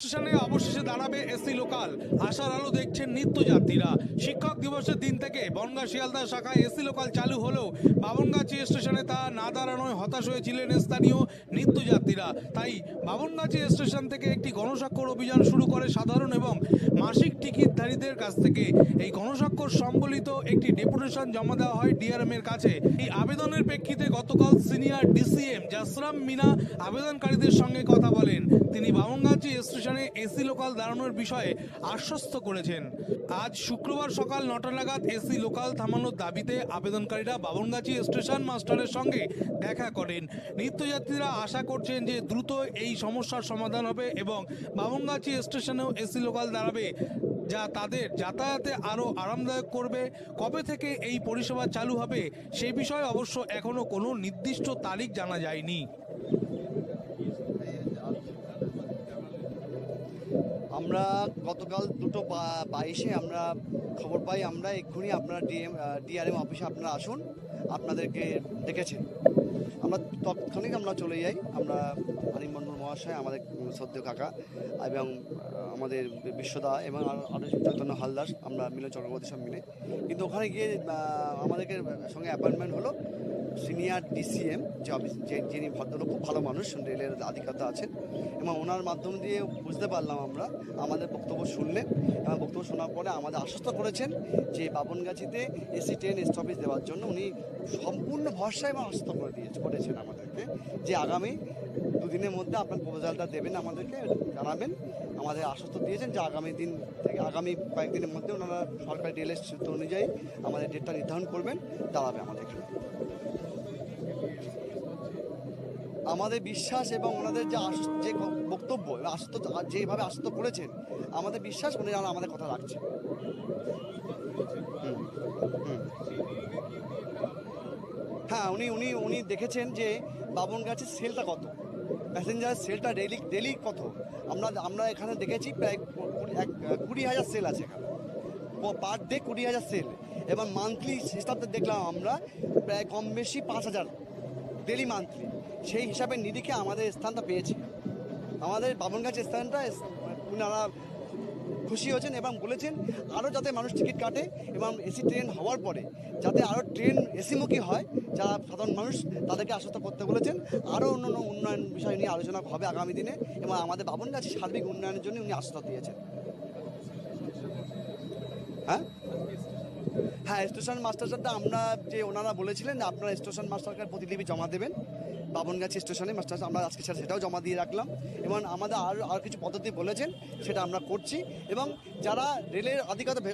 স্টেশনে অবশেষে দাঁড়াবে এসি লোকাল। আশার আলো দেখছেন নিত্যযাত্রীরা। শিক্ষক দিবসের দিন থেকে বনগাঁ শিয়ালদা শাখায় এসি লোকাল চালু হলেও বামনগাছি স্টেশনে তা না দাঁড়ানোয় হতাশ হয়েছিলেন স্থানীয় নিত্যযাত্রীরা। তাই বামনগাছি স্টেশন থেকে একটি গণস্বাক্ষর অভিযান শুরু করে সাধারণ এবং মাসিক টিকিটধারীদের কাছ থেকে। এই গণস্বাক্ষর সম্বলিত একটি ডেপুটেশন জমা দেওয়া হয় ডিআরএম এর কাছে। এই আবেদনের প্রেক্ষিতে গতকাল সিনিয়র ডিসিএম জাসরাম মিনা আবেদনকারীদের সঙ্গে কথা বলেন। তিনি বামনগাছি স্টেশনে এসি লোকাল দাঁড়ানোর বিষয়ে আশ্বস্ত করেছেন। আজ শুক্রবার সকাল 9টা নাগাদ এসি লোকাল থামানোর দাবিতে আবেদনকারীরা বামনগাছি স্টেশন মাস্টারের সঙ্গে দেখা করেন। নিত্যযাত্রীরা আশা করছেন যে দ্রুত এই সমস্যার সমাধান হবে এবং বামনগাছি স্টেশনেও এসি লোকাল দাঁড়াবে, যা তাদের যাতায়াতে আরও আরামদায়ক করবে। কবে থেকে এই পরিষেবা চালু হবে সেই বিষয়ে অবশ্য এখনও কোনো নির্দিষ্ট তারিখ জানা যায়নি। আমরা গতকাল 2:22-এ আমরা খবর পাই, আমরা এক্ষুনি আপনারা ডিআরএম অফিসে আপনারা আসুন, আপনাদেরকে ডেকেছেন। আমরা তৎক্ষণিক আমরা চলে যাই। আমরা হারিম মণ্ডল মহাশয়, আমাদের শ্রদ্ধেয় কাকা এবং আমাদের বিশ্বদা এবং আরও চৈতন্য হালদার, আমরা মিলন চক্রবর্তী সব মিলে। কিন্তু ওখানে গিয়ে আমাদেরকে সঙ্গে অ্যাপয়েন্টমেন্ট হলো সিনিয়র ডিসিএম, যে অফিস যিনি ভদ্রলোক, খুব ভালো মানুষ, রেলের আধিকারিকতা আছেন, এবং ওনার মাধ্যম দিয়ে বুঝতে পারলাম আমরা, আমাদের বক্তব্য শুনলেন এবং বক্তব্য শোনার পরে আমাদের আশ্বস্ত করেছেন যে বামনগাছিতে এসি ট্রেন স্টপেজ দেওয়ার জন্য উনি সম্পূর্ণ ভরসা এবং আশ্বস্ত করেছেন আমাদেরকে যে আগামী দুদিনের মধ্যে আপনার প্রপোজালটা দেবেন, আমাদেরকে জানাবেন। আমাদের আশ্বস্ত দিয়েছেন যে আগামী দিন থেকে, আগামী কয়েকদিনের মধ্যে ওনারা সরকারি রেলের সূত্র অনুযায়ী আমাদের ডেটটা নির্ধারণ করবেন, দাঁড়াবে আমাদের এখানে। আমাদের বিশ্বাস এবং ওনাদের যে বক্তব্য যেভাবে আশ্বস্ত করেছেন, আমাদের বিশ্বাস ওনারা আমাদের কথা রাখছে। হ্যাঁ, উনি দেখেছেন যে বামনগাছির সেলটা কত, প্যাসেঞ্জারের সেলটা ডেলি কত। আমরা এখানে দেখেছি প্রায় 20,000 সেল আছে এখানে, পার ডে 20,000 সেল, এবং মান্থলি হিসাবটা দেখলাম আমরা প্রায় কম বেশি 5,000 ডেলি মান্থলি। সেই হিসাবে নিরিখে আমাদের স্থানটা পেয়েছি, আমাদের বামনগাছি স্থানটা ওনারা খুশি হয়েছেন এবং বলেছেন আরও যাতে মানুষ টিকিট কাটে এবং এসি ট্রেন হওয়ার পরে যাতে আরও ট্রেন এসিমুখী হয়, যারা সাধারণ মানুষ তাদেরকে আশ্বস্ত করতে বলেছেন। আরও অন্য উন্নয়ন বিষয় নিয়ে আলোচনা হবে আগামী দিনে, এবং আমাদের বামনগাছি সার্বিক উন্নয়নের জন্য উনি আশ্বস্ত দিয়েছেন। হ্যাঁ, স্টেশন মাস্টারটা আমরা যে ওনারা বলেছিলেন আপনারা স্টেশন মাস্টারকে প্রতিলিপি জমা দেবেন বামনগাছি স্টেশনে মাস্টার, আমরা আজকে সেটাও জমা দিয়ে রাখলাম, এবং আমাদের আরও কিছু পদ্ধতি বলেছেন সেটা আমরা করছি। এবং যারা রেলের আধিকারিক